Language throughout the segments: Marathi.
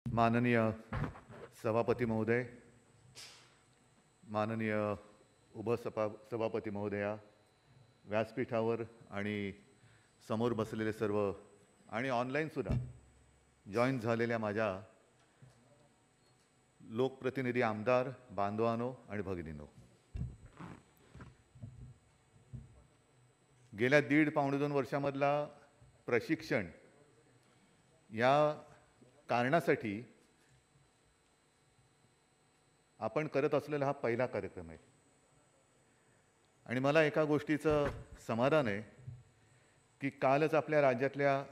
माननीय सभापती महोदय, माननीय उपसभापती महोदया, व्यासपीठावर आणि समोर बसलेले सर्व आणि ऑनलाईनसुद्धा जॉईन झालेल्या माझ्या लोकप्रतिनिधी आमदार बांधवांनो आणि भगिनींनो, गेल्या 1.5-2 वर्षामधला प्रशिक्षण या कारणासाठी आपण करत असलेला हा पहिला कार्यक्रम आहे आणि मला एका गोष्टीचं समाधान आहे की कालच आपल्या राज्यातल्या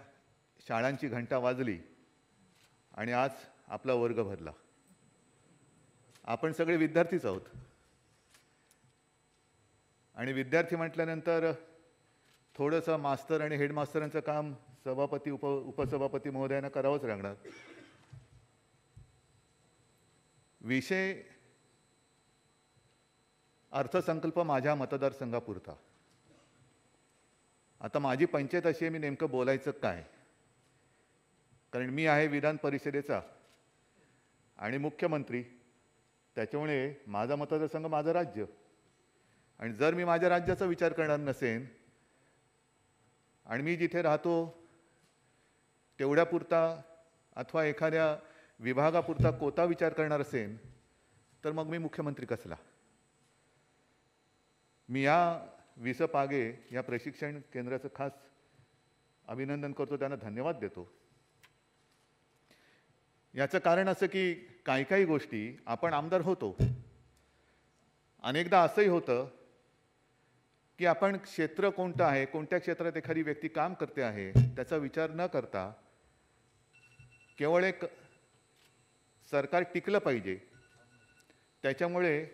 शाळांची घंटा वाजली आणि आज आपला वर्ग भरला. आपण सगळे विद्यार्थीच आहोत आणि विद्यार्थी म्हटल्यानंतर थोडंसं मास्तर आणि हेडमास्टरांचं काम सभापती उपसभापती महोदयांना करावंच लागणार. विषय अर्थसंकल्प माझ्या मतदारसंघापुरता. आता माझी पंचायत अशी आहे, मी नेमकं बोलायचं काय, कारण मी आहे विधान परिषदेचा आणि मुख्यमंत्री, त्याच्यामुळे माझा मतदारसंघ माझं राज्य. आणि जर मी माझ्या राज्याचा विचार करणार नसेन आणि मी जिथे राहतो तेवढ्यापुरता अथवा एखाद्या विभागापुरता कोता विचार करणार असेन तर मग मी मुख्यमंत्री कसला. मी या विस पागे या प्रशिक्षण केंद्राचं खास अभिनंदन करतो, त्यांना धन्यवाद देतो. याचं कारण असं की काही गोष्टी आपण आमदार होतो, अनेकदा असंही होतं की आपण क्षेत्र कोणतं आहे, कोणत्या क्षेत्रात एखादी व्यक्ती काम करते आहे त्याचा विचार न करता केवळ एक सरकार टिकलं पाहिजे त्याच्यामुळे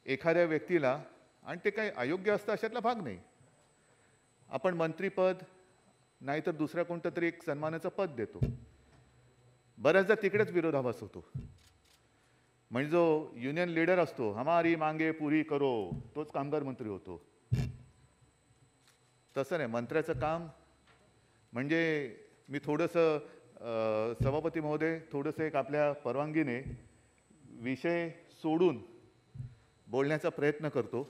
एखाद्या व्यक्तीला, आणि ते काही अयोग्य असतं अशातला भाग नाही, आपण मंत्रीपद नाहीतर दुसऱ्या कोणतं तरी एक सन्मानाचं पद देतो. बऱ्याचदा तिकडेच विरोधाभास होतो. म्हणजे जो युनियन लीडर असतो, हमारी मांगे पुरी करो, तोच कामगार मंत्री होतो. तसं नाही. मंत्र्याचं काम म्हणजे मी थोडंसं सभापती महोदय थोडंसं एक आपल्या परवानगीने विषय सोडून बोलण्याचा प्रयत्न करतो,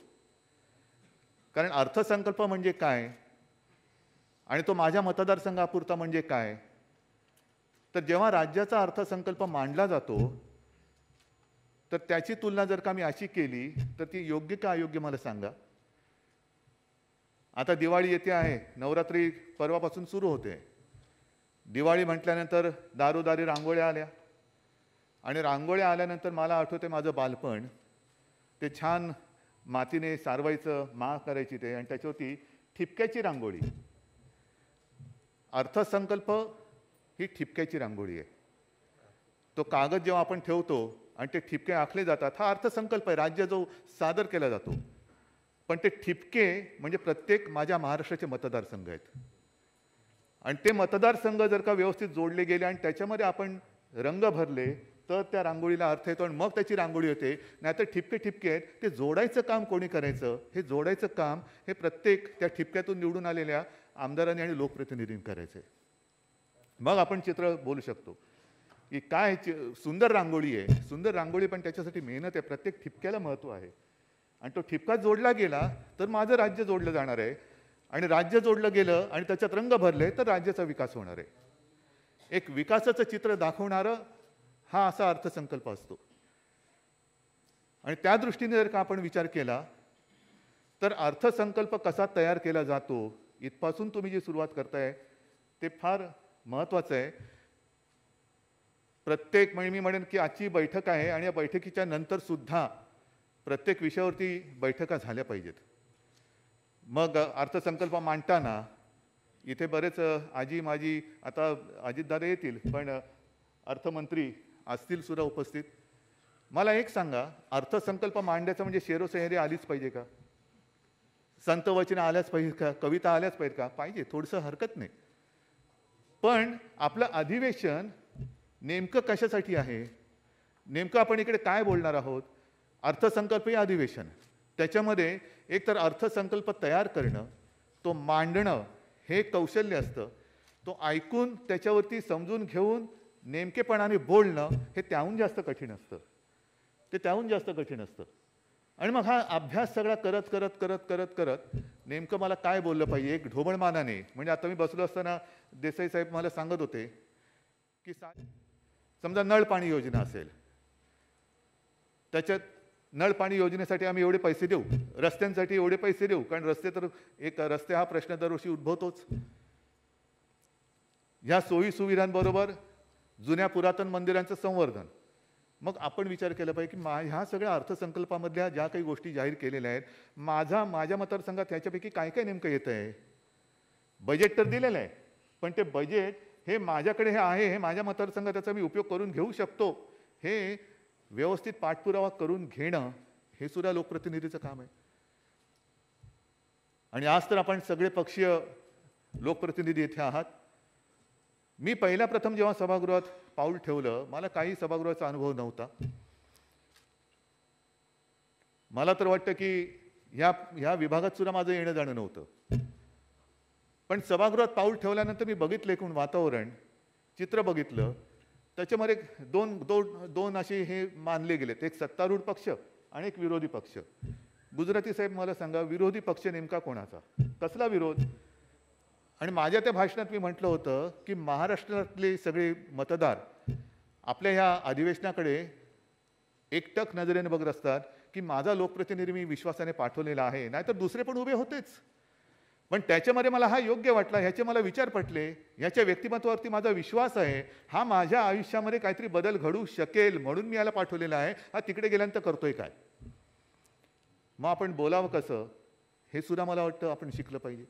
कारण अर्थसंकल्प म्हणजे काय आणि तो माझ्या मतदारसंघापुरता म्हणजे काय. तर जेव्हा राज्याचा अर्थसंकल्प मांडला जातो तर त्याची तुलना जर का मी अशी केली तर ती योग्य का अयोग्य मला सांगा. आता दिवाळी येते आहे, नवरात्री परवापासून सुरू होते. दिवाळी म्हटल्यानंतर दारोदारी रांगोळ्या आल्या आणि रांगोळ्या आल्यानंतर मला आठवते माझं बालपण, ते छान मातीने सारवायचं, माळ करायची ते, आणि त्याच्यावरती ठिपक्याची रांगोळी. अर्थसंकल्प ही ठिपक्याची रांगोळी आहे. तो कागद जेव्हा आपण ठेवतो आणि ते ठिपके आखले जातात, हा अर्थसंकल्प आहे, राज्य जो सादर केला जातो. पण ते ठिपके म्हणजे प्रत्येक माझ्या महाराष्ट्राचे मतदारसंघ आहेत आणि ते मतदारसंघ जर का व्यवस्थित जोडले गेले आणि त्याच्यामध्ये आपण रंग भरले तर त्या रांगोळीला अर्थ येतो आणि मग त्याची रांगोळी होते. नाहीतर ठिपके आहेत, ते जोडायचं काम कोणी करायचं, हे जोडायचं काम हे प्रत्येक त्या ठिपक्यातून निवडून आलेल्या आमदारांनी आणि लोकप्रतिनिधींनी करायचं आहे. मग आपण चित्र बोलू शकतो की काय सुंदर रांगोळी आहे. सुंदर रांगोळी, पण त्याच्यासाठी मेहनत आहे, प्रत्येक ठिपक्याला महत्त्व आहे. आणि तो ठिपका जोडला गेला तर माझं राज्य जोडलं जाणार आहे आणि राज्य जोडलं गेलं आणि त्याच्यात रंग भरले तर राज्याचा विकास होणार आहे. एक विकासाचं चित्र दाखवणारं हा असा अर्थसंकल्प असतो. आणि त्या दृष्टीने जर का आपण विचार केला तर अर्थसंकल्प कसा तयार केला जातो इथपासून तुम्ही जी सुरुवात करताय ते फार महत्त्वाचं आहे. प्रत्येक, म्हणजे मी म्हणेन की आजची बैठक आहे आणि या बैठकीच्या नंतर सुद्धा प्रत्येक विषयावरती बैठका झाल्या पाहिजेत. मग अर्थसंकल्प मांडताना इथे बरेच आजी माजी, आता अजितदादा येतील पण अर्थमंत्री असतील सुद्धा उपस्थित. मला एक सांगा, अर्थसंकल्प मांडायचं म्हणजे शेरोसहेरी आलीच पाहिजे का, संत वचने आल्याच पाहिजे का, कविता आल्याच पाहिजे का? पाहिजे, थोडंसं हरकत नाही. पण आपलं अधिवेशन नेमकं कशासाठी आहे, नेमकं आपण इकडे काय बोलणार आहोत. अर्थसंकल्प हे अधिवेशन, त्याच्यामध्ये एकतर अर्थसंकल्प तयार करणं, तो मांडणं हे कौशल्य असतं. तो ऐकून त्याच्यावरती समजून घेऊन नेमकेपणाने बोलणं हे त्याहून जास्त कठीण असतं. ते त्याहून जास्त कठीण असतं. आणि मग हा अभ्यास सगळा करत करत करत करत करत नेमकं मला काय बोललं पाहिजे एक ढोबळमानाने. म्हणजे आता मी बसलो असताना देसाई साहेब मला सांगत होते की समजा नळ पाणी योजना असेल, त्याच्यात नळ पाणी योजनेसाठी आम्ही एवढे पैसे देऊ, रस्त्यांसाठी एवढे पैसे देऊ, कारण रस्ते हा प्रश्न दरवर्षी उद्भवतोच. ह्या सोयी सुविधांबरोबर जुन्या पुरातन मंदिरांचं संवर्धन. मग आपण विचार केला पाहिजे की ह्या सगळ्या अर्थसंकल्पामधल्या ज्या काही गोष्टी जाहीर केलेल्या आहेत, माझ्या मतदारसंघात ह्याच्यापैकी काय काय नेमकं येतं आहे. बजेट तर दिलेलं आहे, पण ते बजेट हे माझ्याकडे हे आहे, हे माझ्या मतदारसंघात त्याचा मी उपयोग करून घेऊ शकतो, हे व्यवस्थित पाठपुरावा करून घेणं हे सुद्धा लोकप्रतिनिधीचं काम आहे. आणि आज तर आपण सगळे पक्षीय लोकप्रतिनिधी इथे आहात. मी पहिल्या प्रथम जेव्हा सभागृहात पाऊल ठेवलं, मला काही सभागृहाचा अनुभव नव्हता. मला तर वाटतं की ह्या विभागात सुद्धा माझं येणं जाणं नव्हतं. पण सभागृहात पाऊल ठेवल्यानंतर मी बघितलं एकूण वातावरण, चित्र बघितलं. त्याच्यामध्ये दोन असे हे मानले गेलेत, एक सत्तारूढ पक्ष आणि एक विरोधी पक्ष. गुजराती साहेब मला सांगा, विरोधी पक्ष नेमका कोणाचा, कसला विरोध? आणि माझ्या त्या भाषणात मी म्हटलं होतं की महाराष्ट्रातले सगळे मतदार आपल्या ह्या अधिवेशनाकडे एकटक नजरेने बघत असतात की माझा लोकप्रतिनिधी मी विश्वासाने पाठवलेला आहे, नाहीतर दुसरे पण उभे होतेच. पण त्याच्यामध्ये मला हा योग्य वाटला, ह्याचे मला विचार पटले, ह्याच्या व्यक्तिमत्वावरती माझा विश्वास आहे, हा माझ्या आयुष्यामध्ये काहीतरी बदल घडू शकेल म्हणून मी याला पाठवलेला आहे. हा तिकडे गेल्यानंतर करतोय काय? मग आपण बोलावं कसं हे सुद्धा मला वाटतं आपण शिकलं पाहिजे.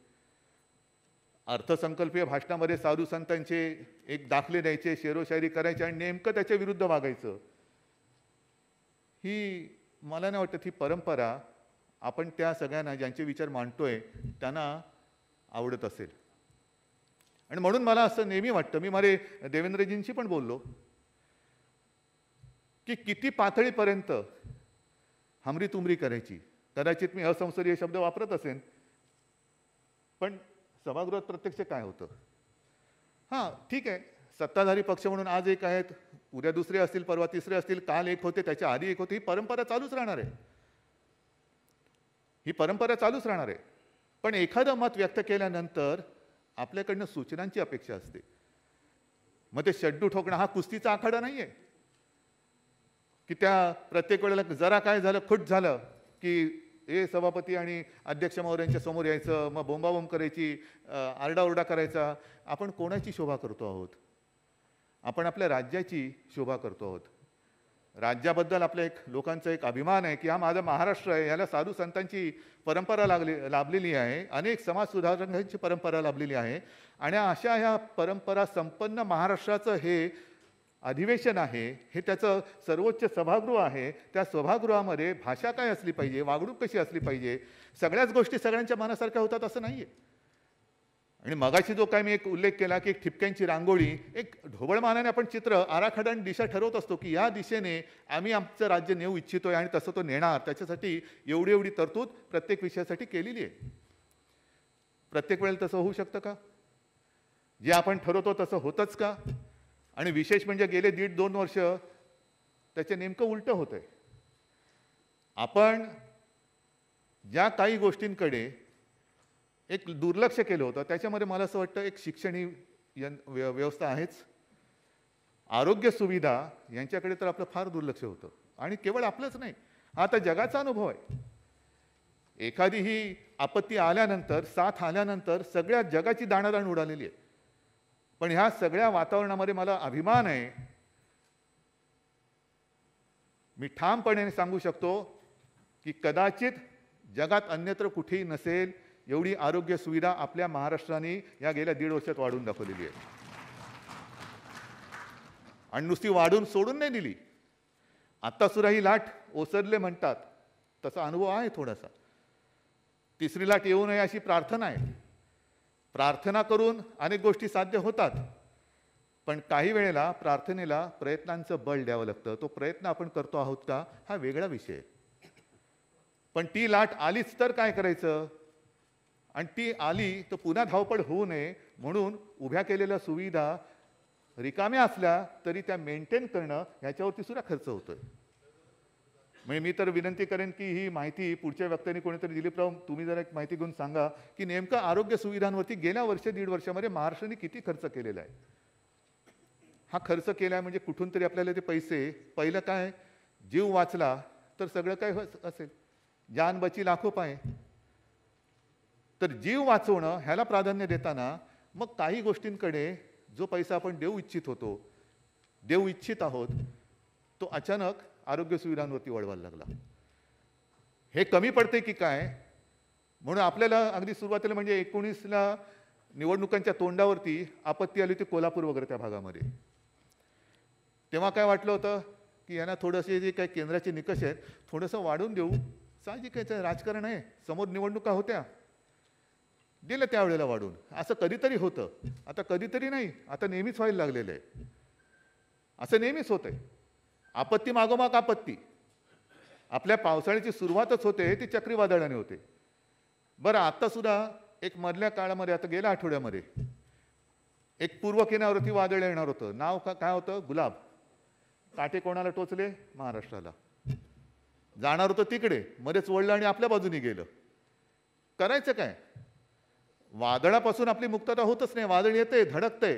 अर्थसंकल्पीय भाषणामध्ये साधू संतांचे एक दाखले द्यायचे, शेरोशायरी करायचे आणि नेमकं त्याच्या विरुद्ध वागायचं, ही मला नाही वाटत ही परंपरा आपण त्या सगळ्यांना ज्यांचे विचार मांडतोय त्यांना आवडत असेल. आणि म्हणून मला असं नेहमी वाटतं, मी माझे देवेंद्रजींशी पण बोललो की किती पातळीपर्यंत हमरी तुमरी करायची. कदाचित मी असंसदीय शब्द वापरत असेन, पण सभागृहात प्रत्यक्ष काय होतं? हां, ठीक आहे, सत्ताधारी पक्ष म्हणून आज एक आहेत, उद्या दुसरे असतील, परवा तिसरे असतील, काल एक होते, त्याच्या आधी एक होते. ही परंपरा चालूच राहणार आहे, ही परंपरा चालूच राहणार आहे. पण एखादं मत व्यक्त केल्यानंतर आपल्याकडनं सूचनांची अपेक्षा असते. मग ते शड्डू ठोकणं हा कुस्तीचा आखाडा नाही आहे की त्या प्रत्येक वेळेला जरा काय झालं, खुट झालं की सभापती आणि अध्यक्ष महोदयांच्या समोर यायचं, मग बोंबाबोंब करायची, आरडाओरडा करायचा. आपण कोणाची शोभा करतो आहोत? आपण आपल्या राज्याची शोभा करतो आहोत. राज्याबद्दल आपल्या लोकांचा एक अभिमान आहे की हा माझा महाराष्ट्र आहे, याला साधू संतांची परंपरा लाभलेली आहे, अनेक समाज सुधारणांची परंपरा लाभलेली आहे. आणि अशा ह्या परंपरा संपन्न महाराष्ट्राचं हे अधिवेशन आहे, हे त्याचं सर्वोच्च सभागृह आहे. त्या सभागृहामध्ये भाषा काय असली पाहिजे, वागणूक कशी असली पाहिजे, सगळ्याच गोष्टी सगळ्यांच्या मनासारख्या होतात असं नाहीये. आणि मगाशी जो काय मी एक उल्लेख केला की एक ठिपक्यांची रांगोळी, एक ढोबळमानाने आपण चित्र, आराखडा आणि दिशा ठरवत असतो की या दिशेने आम्ही आमचं राज्य नेऊ इच्छितोय आणि तसं तो नेणार. त्याच्यासाठी एवढी तरतूद प्रत्येक विषयासाठी केलेली आहे. प्रत्येक वेळेला तसं होऊ शकतं का? जे आपण ठरवतो तसं होतंच का? आणि विशेष म्हणजे गेले 1.5-2 वर्ष त्याचे नेमकं उलटं होतंय. आपण ज्या काही गोष्टींकडे एक दुर्लक्ष केलं होतं, त्याच्यामध्ये मला असं वाटतं एक शिक्षण ही व्यवस्था आहेच, आरोग्य सुविधा यांच्याकडे तर आपलं फार दुर्लक्ष होतं. आणि केवळ आपलंच नाही, हा आता जगाचा अनुभव आहे. एखादी ही आपत्ती आल्यानंतर, साथ आल्यानंतर सगळ्या जगाची दाणादाण उडालेली आहे. पण ह्या सगळ्या वातावरणामध्ये मला अभिमान आहे, मी ठामपणे सांगू शकतो की कदाचित जगात अन्यत्र कुठेही नसेल एवढी आरोग्य सुविधा आपल्या महाराष्ट्राने या गेल्या 1.5 वर्षात वाढवून दाखवलेली आहे. आणि नुसती वाढून सोडून नाही दिली, आता सुद्धा ही लाट ओसरले म्हणतात तसा अनुभव आहे थोडासा. तिसरी लाट येऊ नये अशी प्रार्थना आहे. प्रार्थना करून अनेक गोष्टी साध्य होतात, पण काही वेळेला प्रार्थनेला प्रयत्नांचं बळ द्यावं लागतं. तो प्रयत्न आपण करतो आहोत का हा वेगळा विषय. पण ती लाट आलीच तर काय करायचं? आणि ती आली तर पुन्हा धावपळ होऊ नये म्हणून उभ्या केलेल्या सुविधा रिकाम्या असल्या तरी त्या मेंटेन करणं ह्याच्यावरती सुद्धा खर्च होतोय. म्हणजे मी तर विनंती करेन की ही माहिती पुढच्या वक्त्यांनी कोणीतरी दिलीपराव तुम्ही जरा एक माहिती घेऊन सांगा की नेमकं आरोग्य सुविधांवरती गेल्या वर्ष दीड वर्षामध्ये महाराष्ट्राने किती खर्च केलेला आहे. हा खर्च केला म्हणजे कुठून तरी आपल्याला ते पैसे, पहिलं काय जीव वाचला तर सगळं काय असेल, जान बची लाखो पाय. तर जीव वाचवणं ह्याला प्राधान्य देताना मग काही गोष्टींकडे जो पैसा आपण देऊ इच्छित आहोत तो अचानक आरोग्य सुविधांवरती वळवायला लागला. हे कमी पडते की काय म्हणून आपल्याला अगदी सुरुवातीला म्हणजे 19ला निवडणुकांच्या तोंडावरती आपत्ती आली होती कोल्हापूर वगैरे त्या भागामध्ये. तेव्हा काय वाटलं होतं की यांना थोडेसे जे काही केंद्राचे निकष आहेत थोडंसं वाढवून देऊ. साहजिक आहे, राजकारण आहे, समोर निवडणुका होत्या, दिलं त्यावेळेला वाढून. असं कधीतरी होतं, आता कधीतरी नाही, आता नेहमीच व्हायला लागलेलं आहे. असं नेहमीच होत आहे, आपत्ती मागोमाग आपत्ती. आपल्या पावसाळ्याची सुरुवातच होते ती चक्रीवादळाने होते. बरं आता सुद्धा एक मधल्या काळामध्ये, आता गेल्या आठवड्यामध्ये एक पूर्व किनाऱ्यावरती वादळ येणार होतं. नाव काय होतं? गुलाब. काटे कोणाला टोचले? महाराष्ट्राला. जाणार होतं तिकडे, मध्येच वळलं आणि आपल्या बाजूने गेलं. करायचं काय? वादळापासून आपली मुक्तता होतच नाही, वादळ येते, धडकते.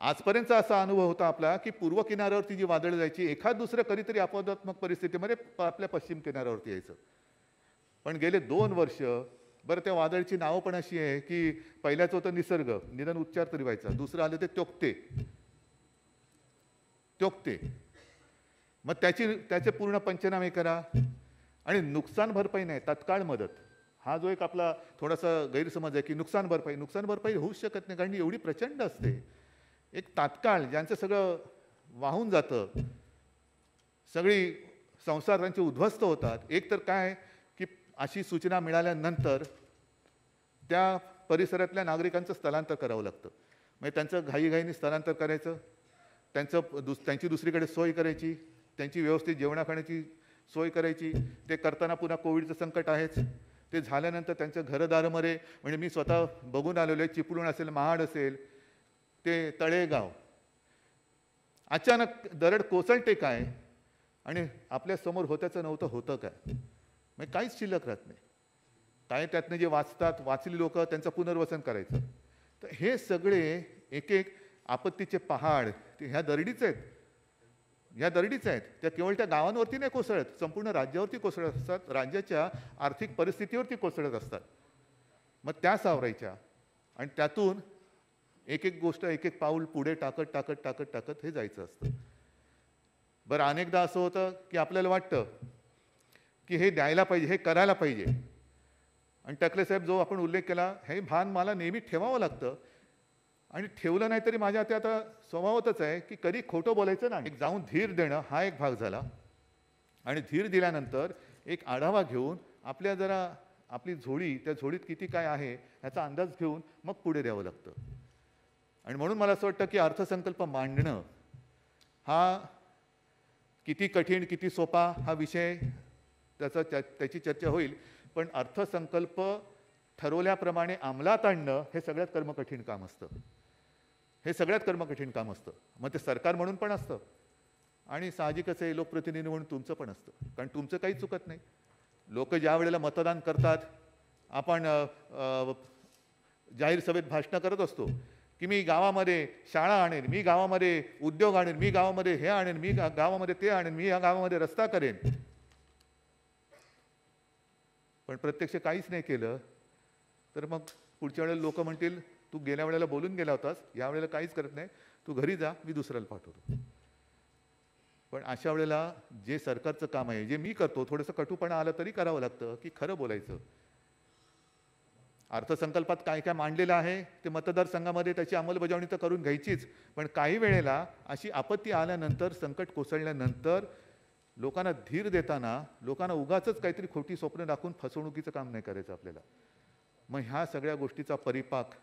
आजपर्यंतचा असा अनुभव होता आपला की पूर्व किनाऱ्यावरती जी वादळ जायची एखाद दुसरं कधीतरी अपवादात्मक परिस्थितीमध्ये आपल्या पश्चिम किनाऱ्यावरती यायचं. पण गेले 2 वर्ष बरं त्या वादळची नावं पण अशी आहे की पहिल्याचं होतं निसर्ग, निदान उच्चार तरी व्हायचा. दुसरं आलं ते त्योक्ते. मग त्याचे पूर्ण पंचनामे करा आणि नुकसान भरपाई नाही, तत्काळ मदत. हा जो एक आपला थोडासा गैरसमज आहे की नुकसान भरपाई होऊच शकत नाही, कारण एवढी प्रचंड असते. एक तात्काळ ज्यांचं सगळं वाहून जातं, सगळी संसार त्यांचे उद्ध्वस्त होतात. एक तर काय की अशी सूचना मिळाल्यानंतर त्या परिसरातल्या नागरिकांचं स्थलांतर करावं लागतं. म्हणजे त्यांचं घाईघाईने स्थलांतर करायचं, त्यांची दुसरीकडे सोय करायची, त्यांची व्यवस्थित जेवणाखाण्याची सोय करायची. ते करताना पुन्हा कोविडचं संकट आहेच. ते झाल्यानंतर त्यांच्या घरदारामध्ये, म्हणजे मी स्वतः बघून आलेलो आहे, चिपळूण असेल, महाड असेल, ते तळेगाव, अचानक दरड कोसळते काय आणि आपल्या समोर होतं काय, म्हणजे काहीच शिल्लक राहत नाही. काय त्यातनं जे वाचली लोक त्यांचं पुनर्वसन करायचं. तर हे सगळे एक एक आपत्तीचे पहाड ह्या दरडीच आहेत. त्या केवळ त्या गावांवरती नाही कोसळत, संपूर्ण राज्यावरती कोसळत असतात, राज्याच्या आर्थिक परिस्थितीवरती कोसळत असतात. मग त्या सावरायच्या आणि त्यातून एक एक गोष्ट, एक एक पाऊल पुढे टाकत हे जायचं असतं. बरं अनेकदा असं होतं की आपल्याला वाटतं की हे द्यायला पाहिजे, हे करायला पाहिजे. आणि टकले साहेब जो आपण उल्लेख केला, हे भान मला नेहमी ठेवावं लागतं. आणि ठेवलं नाही तरी माझ्या ते आता स्वभावतच आहे की कधी खोटं बोलायचं नाही. एक जाऊन धीर देणं हा एक भाग झाला. आणि धीर दिल्यानंतर एक आढावा घेऊन आपली झोळी, त्या झोळीत किती काय आहे ह्याचा अंदाज घेऊन मग पुढे द्यावं लागतं. आणि म्हणून मला असं वाटतं की अर्थसंकल्प मांडणं हा किती कठीण किती सोपा हा विषय, त्याची चर्चा होईल. पण अर्थसंकल्प ठरवल्याप्रमाणे अंमलात आणणं हे सगळ्यात कर्मकठीण काम असतं. मग ते सरकार म्हणून पण असतं आणि साहजिकच आहे लोकप्रतिनिधी म्हणून तुमचं पण असतं, कारण तुमचं काही चुकत नाही. लोक ज्या वेळेला मतदान करतात, आपण जाहीर सभेत भाषणं करत असतो की मी गावामध्ये शाळा आणेन, मी गावामध्ये उद्योग आणेन, मी गावामध्ये हे आणेन, मी गावामध्ये ते आणेन, मी या गावामध्ये रस्ता करेन. पण प्रत्यक्ष काहीच नाही केलं तर मग पुढच्या वेळेला लोक म्हणतील तू गेल्या वेळेला बोलून गेला होतास, या वेळेला काहीच करत नाही, तू घरी जा, मी दुसऱ्याला पाठवतो. पण अशा वेळेला जे सरकारचं काम आहे, जे मी करतो, थोडंसं कटूपणा आलं तरी करावं लागतं की खरं बोलायचं. अर्थसंकल्पात काय काय मांडलेलं आहे ते मतदारसंघामध्ये त्याची अंमलबजावणी तर करून घ्यायचीच. पण काही वेळेला अशी आपत्ती आल्यानंतर, संकट कोसळल्यानंतर लोकांना धीर देताना लोकांना उगाचच काहीतरी खोटी स्वप्न दाखवून फसवणुकीचं काम नाही करायचं आपल्याला. मग ह्या सगळ्या गोष्टीचा परिपाक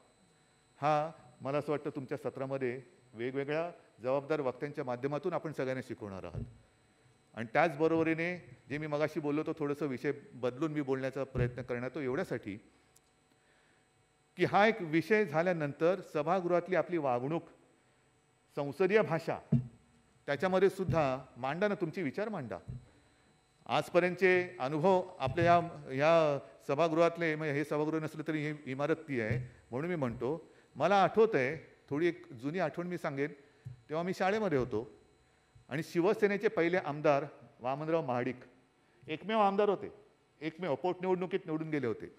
हा मला असं वाटतं तुमच्या सत्रामध्ये वेगवेगळ्या जबाबदार वक्त्यांच्या माध्यमातून आपण सगळ्यांना शिकवणार आहात. आणि त्याचबरोबरीने जे मी मगाशी बोललो तो थोडंसं विषय बदलून मी बोलण्याचा प्रयत्न करणार तो एवढ्यासाठी की हा एक विषय झाल्यानंतर सभागृहातली आपली वागणूक संसदीय भाषा त्याच्यामध्ये सुद्धा मांडा ना, तुमचे विचार मांडा. आजपर्यंतचे अनुभव आपल्या या सभागृहातले, म्हणजे हे सभागृह नसलं तरी ही इमारत ती आहे, म्हणून मी म्हणतो. मला आठवत आहे, थोडी एक जुनी आठवण मी सांगेन. तेव्हा मी शाळेमध्ये होतो आणि शिवसेनेचे पहिले आमदार वामनराव महाडिक एकमेव आमदार होते, एकमेव पोटनिवडणुकीत निवडून गेले होते.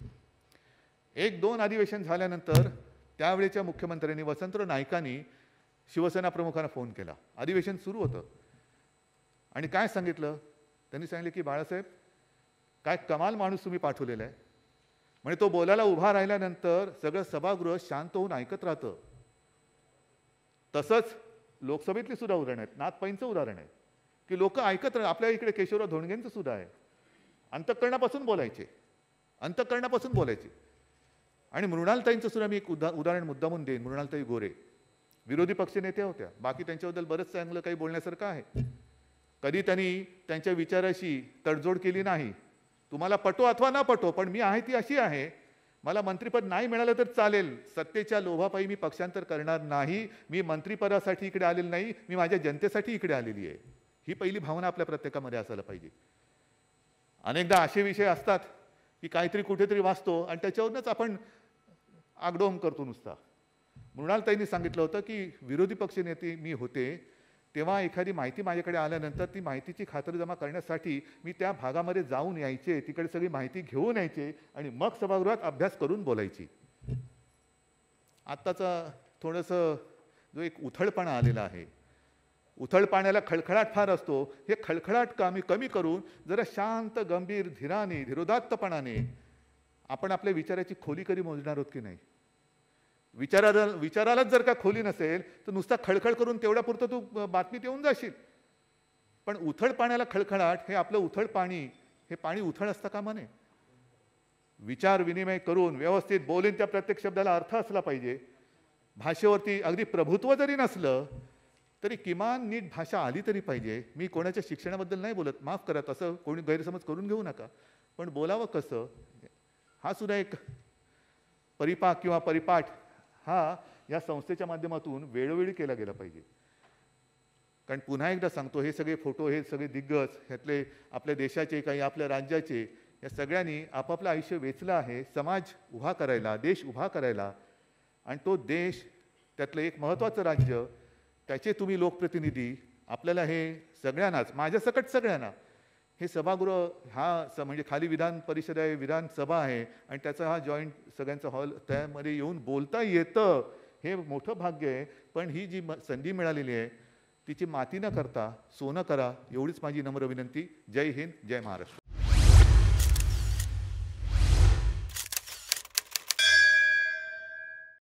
1-2 अधिवेशन झाल्यानंतर त्यावेळेच्या मुख्यमंत्र्यांनी वसंतराव नाईकांनी शिवसेना प्रमुखांना फोन केला. अधिवेशन सुरू होतं आणि काय सांगितलं त्यांनी? सांगितलं की बाळासाहेब, काय कमाल माणूस तुम्ही पाठवलेला आहे. म्हणजे तो बोलायला उभा राहिल्यानंतर सगळं सभागृह शांत होऊन ऐकत राहतं. तसंच लोकसभेतली सुद्धा उदाहरण आहेत. नाथपाईंचं उदाहरण आहे की लोक ऐकत राहतात. आपल्या इकडे केशवराव धोंडगेंचं सुद्धा आहे. अंतःकरणापासून बोलायचे, अंतःकरणापासून बोलायचे. आणि मृणालताईंचं सुद्धा मी एक उदाहरण मुद्दामून देईन. मृणालताई गोरे विरोधी पक्षनेत्या होत्या. बाकी त्यांच्याबद्दल बरंच चांगलं काही बोलण्यासारखं आहे. कधी त्यांनी त्यांच्या विचाराशी तडजोड केली नाही. तुम्हाला पटो अथवा ना पटो, पण मी आहे ती अशी आहे. मला मंत्रिपद नाही मिळालं तर चालेल, सत्तेच्या लोभापायी मी पक्षांतर करणार नाही. मी मंत्रिपदासाठी इकडे आलेली नाही, मी माझ्या जनतेसाठी इकडे आलेली आहे. ही पहिली भावना आपल्या प्रत्येकामध्ये असायला पाहिजे. अनेकदा असे विषय असतात की काहीतरी कुठेतरी वाचतो आणि त्याच्यावरूनच आपण आगडोम करतो नुसता. मृणालताईंनी सांगितलं होतं की विरोधी पक्षनेते मी होते तेव्हा एखादी माहिती माझ्याकडे आल्यानंतर ती माहितीची खातरजमा करण्यासाठी मी त्या भागामध्ये जाऊन यायचे, तिकडे सगळी माहिती घेऊन यायचे आणि मग सभागृहात अभ्यास करून बोलायची. आत्ताचा थोडंसं जो एक उथळपणा आलेला आहे, उथळपाण्याला खळखळाट फार असतो. हे खळखळाट कमी करून जरा शांत, गंभीर, धीराने, धीरोदात्तपणाने आपण आपल्या विचाराची खोली कधी मोजणार आहोत की नाही? विचारालाच जर का खोली नसेल तर नुसता खळखळ करून तेवढ्यापुरतं तू बातमीत येऊन जाशील. पण उथळ पाण्याला खळखळाट, हे आपलं उथळ पाणी, हे पाणी उथळ असतं का म्हणे? विचार विनिमय करून व्यवस्थित बोलेन त्या प्रत्येक शब्दाला अर्थ असला पाहिजे. भाषेवरती अगदी प्रभुत्व जरी नसलं तरी किमान नीट भाषा आली तरी पाहिजे. मी कोणाच्या शिक्षणाबद्दल नाही बोलत, माफ करा, तसं कोणी गैरसमज करून घेऊ नका. पण बोलावं कसं हा सुद्धा एक परिपाक किंवा परिपाठ हा या संस्थेच्या माध्यमातून वेळोवेळी केला गेला पाहिजे. कारण पुन्हा एकदा सांगतो, हे सगळे फोटो, हे सगळे दिग्गज, ह्यातले आपल्या देशाचे, काही आपल्या राज्याचे, या सगळ्यांनी आपापलं आयुष्य वेचलं आहे समाज उभा करायला, देश उभा करायला. आणि तो देश, त्यातलं एक महत्त्वाचं राज्य, त्याचे तुम्ही लोकप्रतिनिधी, आपल्याला हे सगळ्यांनाच, माझ्यासकट सगळ्यांना, हे सभागृह हा म्हणजे खाली विधान परिषद आहे, विधानसभा आहे आणि त्याचा हा जॉईंट सगळ्यांचा हॉल, त्यामध्ये येऊन बोलता येतं, हे मोठं भाग्य आहे. पण ही जी संधी मिळालेली आहे तिची माती न करता सोनं करा, एवढीच माझी नम्र विनंती. जय हिंद, जय महाराष्ट्र.